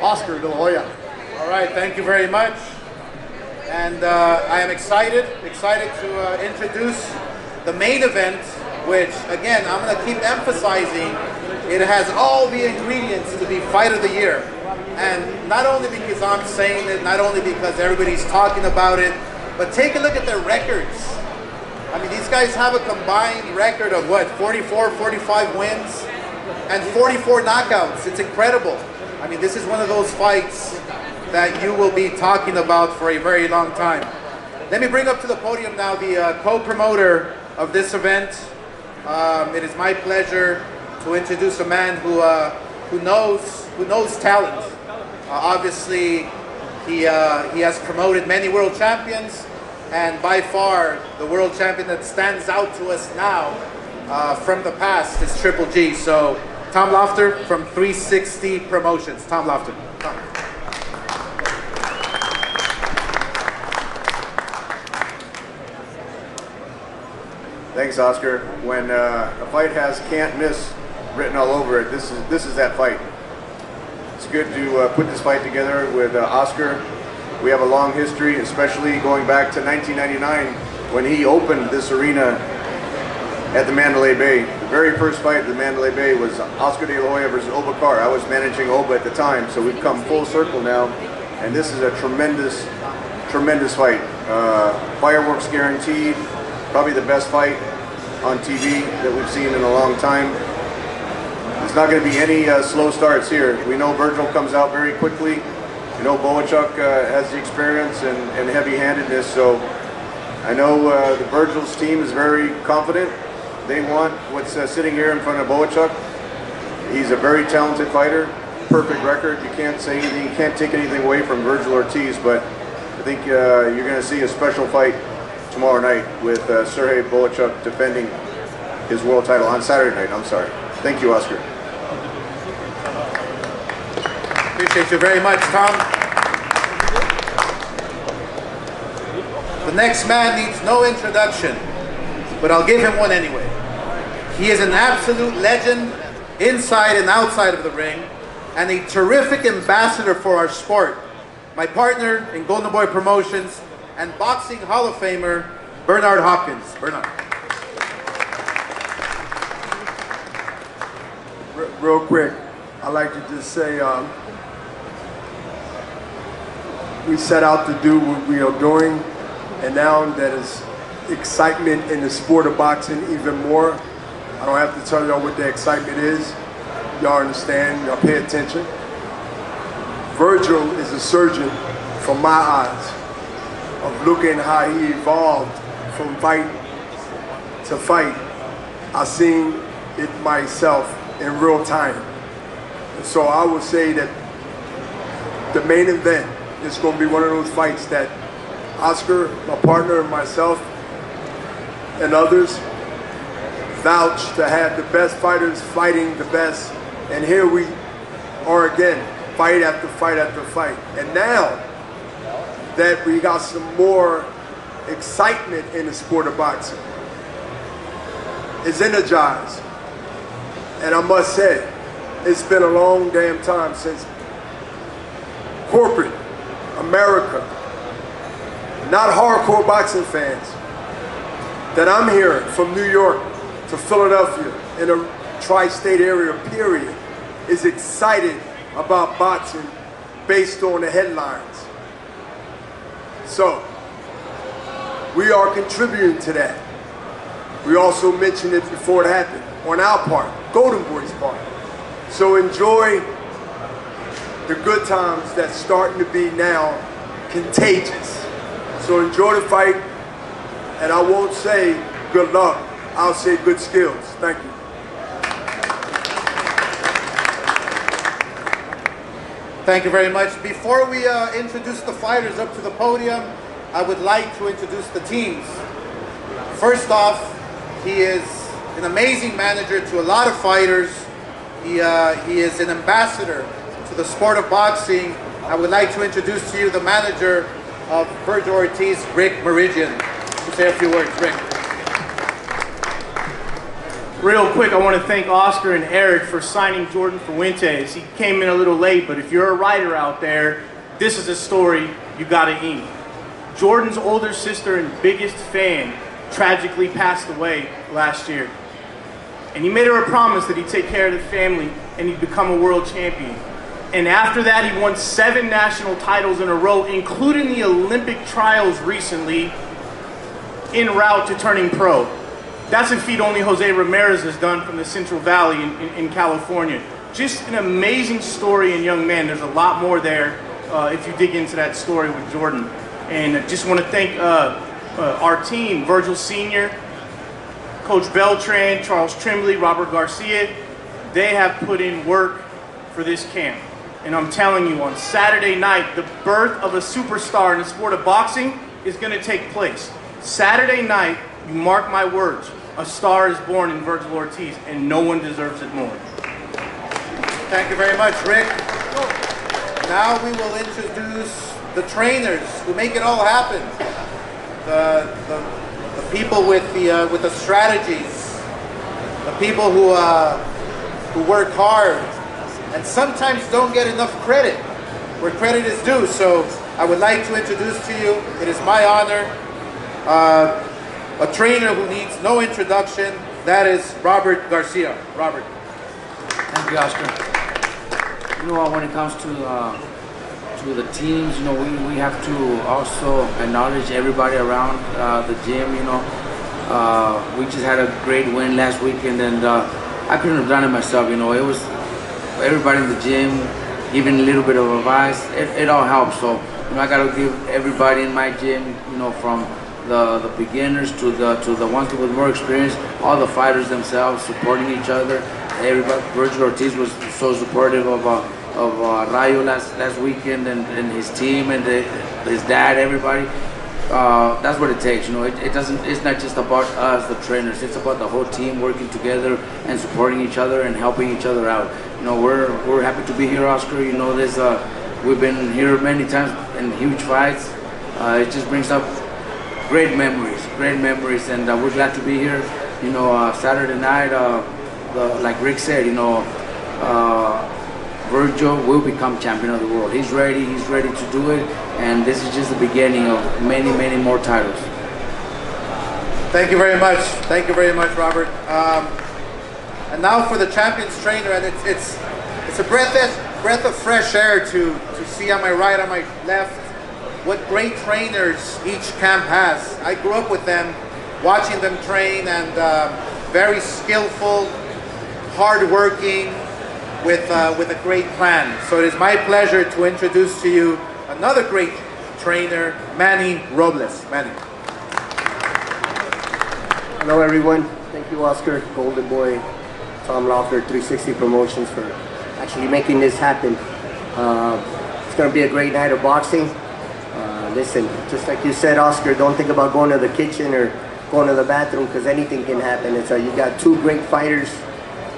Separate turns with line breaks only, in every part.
Oscar De La Hoya.
All right, thank you very much. And I am excited to introduce the main event, which, again, I'm going to keep emphasizing, it has all the ingredients to be Fight of the Year. And not only because I'm saying it, not only because everybody's talking about it, but take a look at their records. I mean, these guys have a combined record of what, 44, 45 wins and 44 knockouts. It's incredible. I mean, this is one of those fights that you will be talking about for a very long time. Let me bring up to the podium now the co-promoter of this event. It is my pleasure to introduce a man who knows talent. Obviously, he has promoted many world champions, and by far the world champion that stands out to us now from the past is Triple G. So, Tom Lofter from 360 Promotions. Tom Lofter. Tom.
Thanks, Oscar. When a fight has "can't miss" written all over it, this is that fight. It's good to put this fight together with Oscar. We have a long history, especially going back to 1999 when he opened this arena at the Mandalay Bay. The very first fight at the Mandalay Bay was Oscar De La Hoya versus Obakar. I was managing Oba at the time, so we've come full circle now, and this is a tremendous, tremendous fight. Fireworks guaranteed. Probably the best fight on TV that we've seen in a long time. There's not going to be any slow starts here. We know Vergil comes out very quickly. You know Bohachuk has the experience and heavy-handedness, so I know the Vergil's team is very confident. They want what's sitting here in front of Bohachuk. He's a very talented fighter, perfect record. You can't say anything, you can't take anything away from Vergil Ortiz, but I think you're going to see a special fight tomorrow night with Serhii Bohachuk defending his world title on Saturday night. I'm sorry. Thank you, Oscar.
Appreciate you very much, Tom. The next man needs no introduction, but I'll give him one anyway. He is an absolute legend inside and outside of the ring, and a terrific ambassador for our sport. My partner in Golden Boy Promotions and Boxing Hall of Famer, Bernard Hopkins. Bernard.
Real quick, I'd like to just say we set out to do what we are doing, and now that is excitement in the sport of boxing even more. I don't have to tell y'all what the excitement is. Y'all understand, y'all pay attention. Vergil is a surgeon from my eyes of looking how he evolved from fight to fight. I've seen it myself in real time. And so I would say that the main event is going to be one of those fights that Oscar, my partner, and myself, and others vouch to have the best fighters fighting the best. And here we are again, fight after fight after fight. And now that we got some more excitement in the sport of boxing, it's energized. And I must say, it's been a long damn time since corporate America, not hardcore boxing fans, that I'm hearing from New York to Philadelphia in a tri-state area period, is excited about boxing based on the headlines. So, we are contributing to that. We also mentioned it before it happened, on our part, Golden Boy's part. So enjoy the good times that's starting to be now contagious. So enjoy the fight, and I won't say good luck, I'll say good skills. Thank you.
Thank you very much. Before we introduce the fighters up to the podium, I would like to introduce the teams. First off, he is an amazing manager to a lot of fighters. He is an ambassador to the sport of boxing. I would like to introduce to you the manager of Vergil Ortiz, Rick Meridian. To say a few words, Rick.
Real quick, I want to thank Oscar and Eric for signing Jordan Fuentes. He came in a little late, but if you're a writer out there, this is a story you gotta eat. Jordan's older sister and biggest fan tragically passed away last year. And he made her a promise that he'd take care of the family and he'd become a world champion. And after that, he won 7 national titles in a row, including the Olympic trials recently, en route to turning pro. That's a feat only Jose Ramirez has done from the Central Valley in California. Just an amazing story and young man. There's a lot more there if you dig into that story with Jordan. And I just want to thank our team, Vergil Sr., Coach Beltran, Charles Tremblay, Robert Garcia. They have put in work for this camp. And I'm telling you, on Saturday night, the birth of a superstar in the sport of boxing is going to take place. Saturday night, you mark my words, a star is born in Vergil Ortiz, and no one deserves it more.
Thank you very much, Rick. Now we will introduce the trainers who make it all happen. The people with the strategies, the people who work hard and sometimes don't get enough credit where credit is due. So I would like to introduce to you, it is my honor, a trainer who needs no introduction. That is Robert Garcia. Robert.
Thank you, Oscar. You know, when it comes to the teams, you know, we have to also acknowledge everybody around the gym. You know, we just had a great win last weekend, and I couldn't have done it myself. You know, it was everybody in the gym, even a little bit of advice. It all helps. So, you know, I got to give everybody in my gym, you know, from the beginners to the ones with more experience, all the fighters themselves supporting each other. Everybody, Vergil Ortiz was so supportive of Rayo last weekend, and his team and his dad, everybody. That's what it takes, you know. It's not just about us, the trainers. It's about the whole team working together and supporting each other and helping each other out. You know, we're happy to be here, Oscar. You know, we've been here many times in huge fights. It just brings up great memories, and we're glad to be here. You know, Saturday night, like Rick said, you know, Vergil will become champion of the world. He's ready to do it, and this is just the beginning of many more titles.
Thank you very much, Robert. And now for the champions trainer, and it's a breath of fresh air to see on my right, on my left, what great trainers each camp has. I grew up with them, watching them train, and very skillful, hardworking, with a great plan. So it is my pleasure to introduce to you another great trainer, Manny Robles. Manny.
Hello everyone. Thank you, Oscar, Golden Boy, Tom Loeffler, 360 Promotions, for actually making this happen. It's going to be a great night of boxing. Listen, just like you said, Oscar, don't think about going to the kitchen or going to the bathroom, because anything can happen. It's you got two great fighters,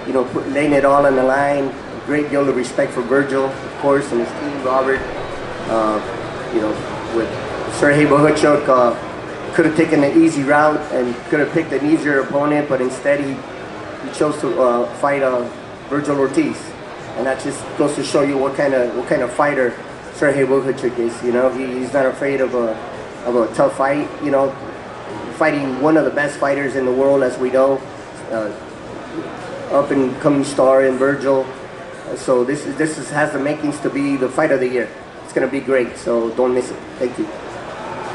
you know, laying it all on the line. A great deal of respect for Vergil, of course, and his team, Robert. You know, with Serhii Bohachuk, could have taken an easy route and could have picked an easier opponent, but instead he chose to fight Vergil Ortiz, and that just goes to show you what kind of fighter Serhii Bohachuk is. You know, he's not afraid of a tough fight. You know, fighting one of the best fighters in the world, as we know, up and coming star in Vergil. So this has the makings to be the fight of the year. It's going to be great. So don't miss it. Thank you.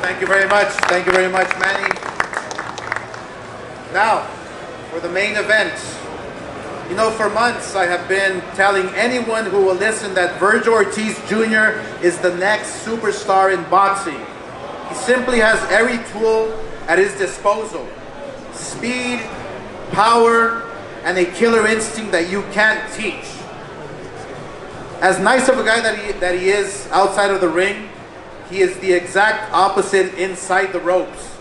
Thank you very much. Thank you very much, Manny. Now, for the main event. You know, for months I have been telling anyone who will listen that Vergil Ortiz Jr. is the next superstar in boxing. He simply has every tool at his disposal. Speed, power, and a killer instinct that you can't teach. As nice of a guy that he is outside of the ring, he is the exact opposite inside the ropes.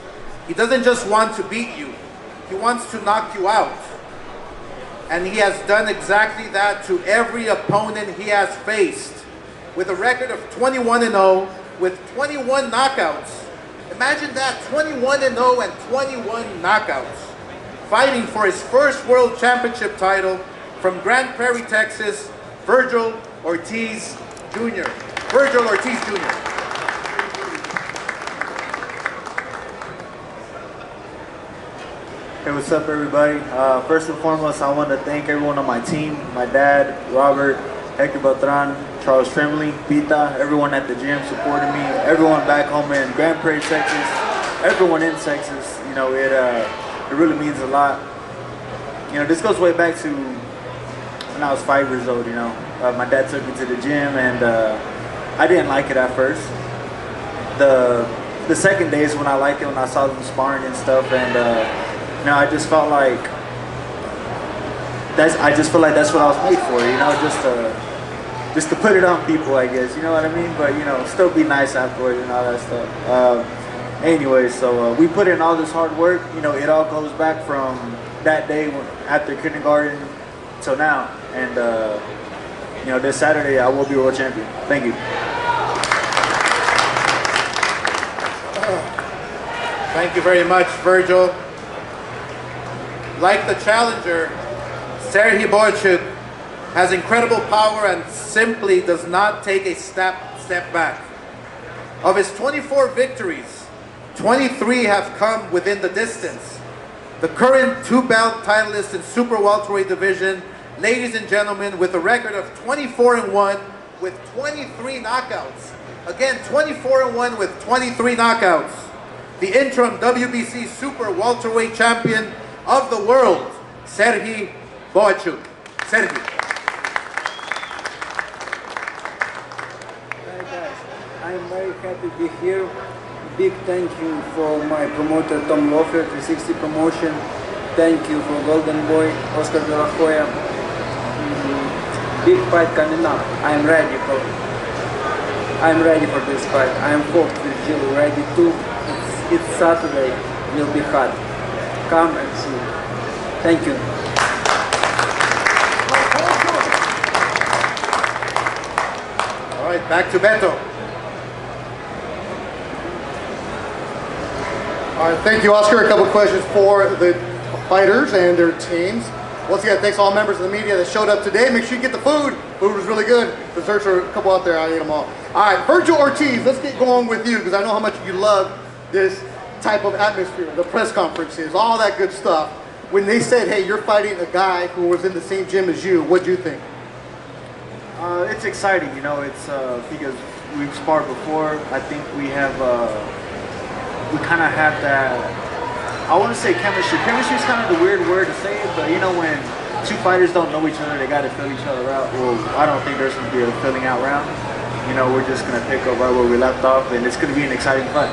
He doesn't just want to beat you, he wants to knock you out. And he has done exactly that to every opponent he has faced. With a record of 21-0, with 21 knockouts. Imagine that, 21-0 and 21 knockouts. fighting for his first World Championship title from Grand Prairie, Texas, Vergil Ortiz Jr. Vergil Ortiz Jr.
Hey, what's up, everybody? First and foremost, I want to thank everyone on my team, my dad, Robert, Hector Beltran, Charles Tremblay, Pita, everyone at the gym supporting me, everyone back home in Grand Prairie, Texas, everyone in Texas. You know, it really means a lot. You know, this goes way back to when I was 5 years old. You know, my dad took me to the gym, and I didn't like it at first. The second day is when I liked it, when I saw them sparring and stuff, and you know, I just felt like that's what I was made for. You know, just to put it on people, I guess. You know what I mean? But you know, still be nice afterwards and all that stuff. Anyway, so we put in all this hard work. You know, it all goes back from that day after kindergarten till now. And you know, this Saturday I will be world champion. Thank you.
Thank you very much, Vergil. Like the challenger, Serhii Bohachuk has incredible power and simply does not take a step back. Of his 24 victories, 23 have come within the distance. The current 2-belt titleist in super welterweight division, ladies and gentlemen, with a record of 24-1 with 23 knockouts. Again, 24-1 with 23 knockouts. The interim WBC super welterweight champion of the world, Serhii Bohachuk. Serhii.
Hi guys, I'm very happy to be here. Big thank you for my promoter Tom Loeffler, 360 Promotion. Thank you for Golden Boy, Oscar De La Hoya. Big fight coming up. I'm ready for this fight. I'm hope Vergil ready too. It's Saturday. Will be hot. Come and see. Thank you.
All right, back to Beto.
All right, thank you, Oscar. A couple questions for the fighters and their teams. Once again, thanks to all members of the media that showed up today. Make sure you get the food. Food was really good. Desserts are a couple out there. I ate them all. All right, Vergil Ortiz, let's get going with you because I know how much you love this type of atmosphere, the press conferences, all that good stuff. When they said, hey, you're fighting a guy who was in the same gym as you, what'd you think?
It's exciting, you know. It's because we've sparred before. I think we have, we kind of have that. I want to say chemistry. Chemistry is kind of the weird word to say, but you know, when two fighters don't know each other, they got to fill each other out. Well, I don't think there's going to be a filling out round. You know, we're just going to pick up right where we left off, and it's going to be an exciting fight.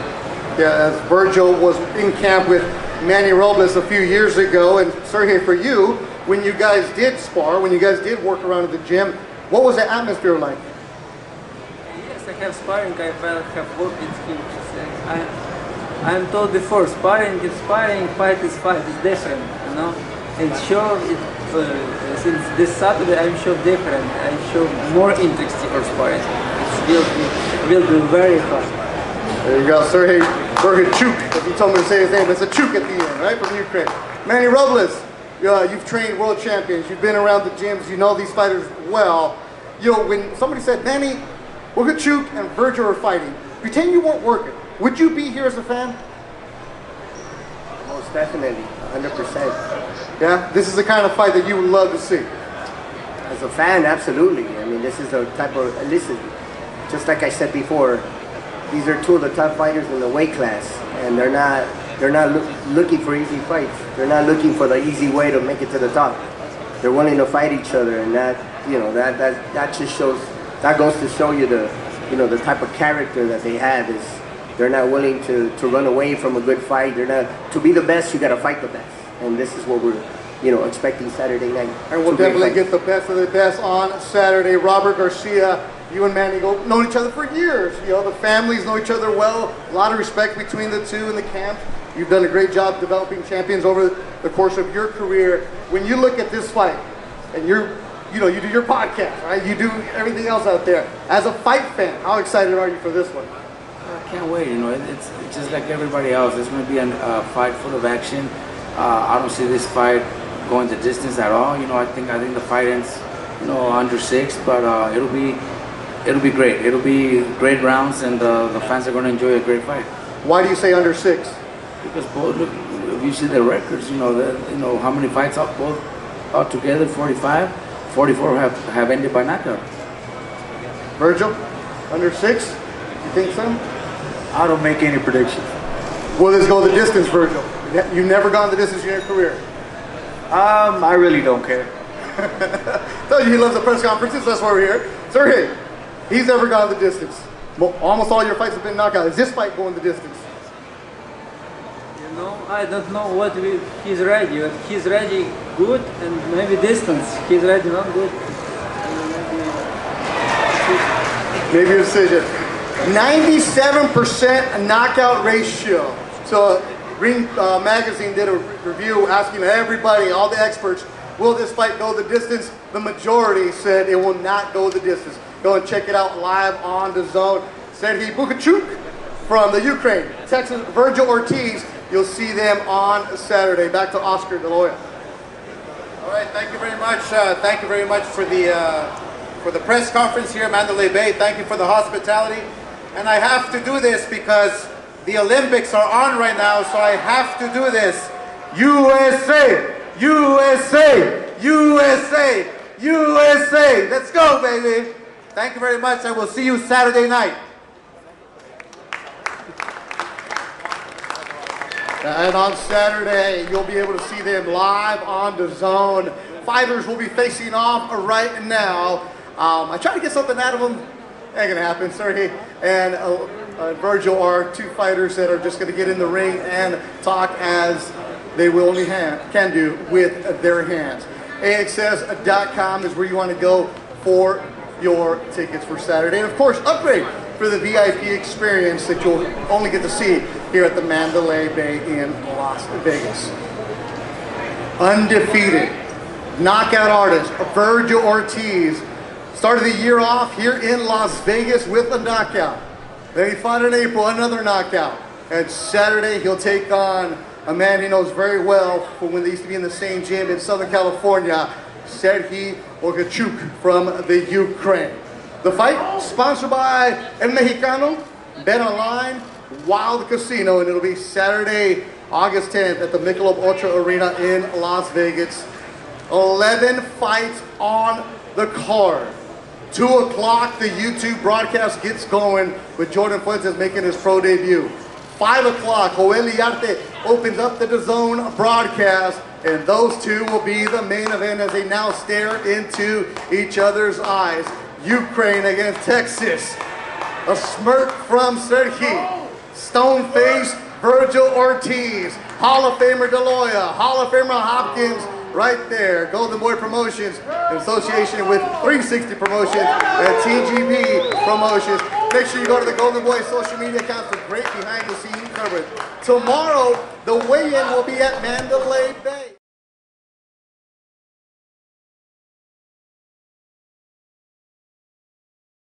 Yeah, as Vergil was in camp with Manny Robles a few years ago, and Serhii, for you, when you guys did spar, when you guys did work around at the gym, what was the atmosphere like?
Yes, I have sparring. I have worked with him. I'm told before, sparring is sparring, fight is fight. It's different, you know. And sure, since this Saturday, I'm sure different. I'm sure more interesting for sparring. It will be very fun.
There you go, Serhii Bohachuk. If you told me to say his name, it's a Chuk at the end, right? From Ukraine. Manny Robles, you've trained world champions. You've been around the gyms. You know these fighters well. You know, when somebody said Manny Bohachuk and Vergil are fighting, pretend you weren't working. Would you be here as a fan?
Most definitely, 100%.
Yeah? This is the kind of fight that you would love to see.
As a fan, absolutely. I mean, this is the type of, listen, just like I said before, these are two of the top fighters in the weight class, and they're not looking for easy fights. They're not looking for the easy way to make it to the top. They're willing to fight each other, and that, you know, that just shows, that goes to show you the, you know, the type of character that they have is they're not willing to run away from a good fight. They're not, to be the best, you got to fight the best, and this is what we're, you know, expecting Saturday night.
And we'll definitely get the best of the best on Saturday. Robert Garcia, you and Manny know each other for years. You know, the families know each other well. A lot of respect between the two in the camp. You've done a great job developing champions over the course of your career. When you look at this fight, and you do your podcast, right? You do everything else out there. As a fight fan, how excited are you for this one?
I can't wait. You know, it's just like everybody else. It's going to be a fight full of action. I don't see this fight going the distance at all. You know, I think the fight ends, you know, under 6, but it'll be great. It'll be great rounds, and the fans are going to enjoy a great fight.
Why do you say under 6?
Because both, look, if you see the records, you know how many fights both altogether, 45, 44 have ended by knockout.
Vergil, under 6? You think so?
I don't make any predictions.
Will this go the distance, Vergil? You've never gone the distance in your career.
I really don't care.
Told you he loves the press conferences, that's why we're here. Serhii, he's never gone the distance. Almost all your fights have been knockout. Is this fight going the distance?
You know, I don't know what he's ready. He's ready good and maybe distance. He's ready not good.
Maybe a decision. 97% knockout ratio. So Ring Magazine did a review asking everybody, all the experts, will this fight go the distance? The majority said it will not go the distance. Go and check it out live on the Zone. Serhii Bohachuk from the Ukraine, Texas, Vergil Ortiz. You'll see them on Saturday. Back to Oscar De La Hoya.
All right, thank you very much. Thank you very much for the press conference here at Mandalay Bay. Thank you for the hospitality. And I have to do this because the Olympics are on right now, so I have to do this. USA! USA! USA! USA! Let's go, baby! Thank you very much. I will see you Saturday night.
And on Saturday, you'll be able to see them live on the Zone. Fighters will be facing off right now. I tried to get something out of them. Ain't gonna happen. Serhii and Vergil are two fighters that are just gonna get in the ring and talk as they will only can do with their hands. AXS.com is where you want to go for your tickets for Saturday. And of course, upgrade for the VIP experience that you'll only get to see here at the Mandalay Bay in Las Vegas. Undefeated knockout artist Vergil Ortiz started the year off here in Las Vegas with a knockout. Then he fought in April, another knockout. And Saturday he'll take on a man he knows very well from when they used to be in the same gym in Southern California, Serhii Bohachuk from the Ukraine. The fight sponsored by El Mexicano, Bet Online, Wild Casino, and it'll be Saturday, August 10th at the Michelob Ultra Arena in Las Vegas. 11 fights on the card. 2 o'clock, the YouTube broadcast gets going with Jordan Fuentes making his pro debut. 5 o'clock, Joel Iarte opens up the DAZN broadcast, and those two will be the main event as they now stare into each other's eyes. Ukraine against Texas. A smirk from Serhii. Stone-faced Vergil Ortiz. Hall of Famer De La Hoya. Hall of Famer Hopkins right there. Golden Boy Promotions in association with 360 Promotions and TGB Promotions. Make sure you go to the Golden Boy social media accounts for great behind-the-scenes coverage. Tomorrow, the weigh-in will be at Mandalay Bay.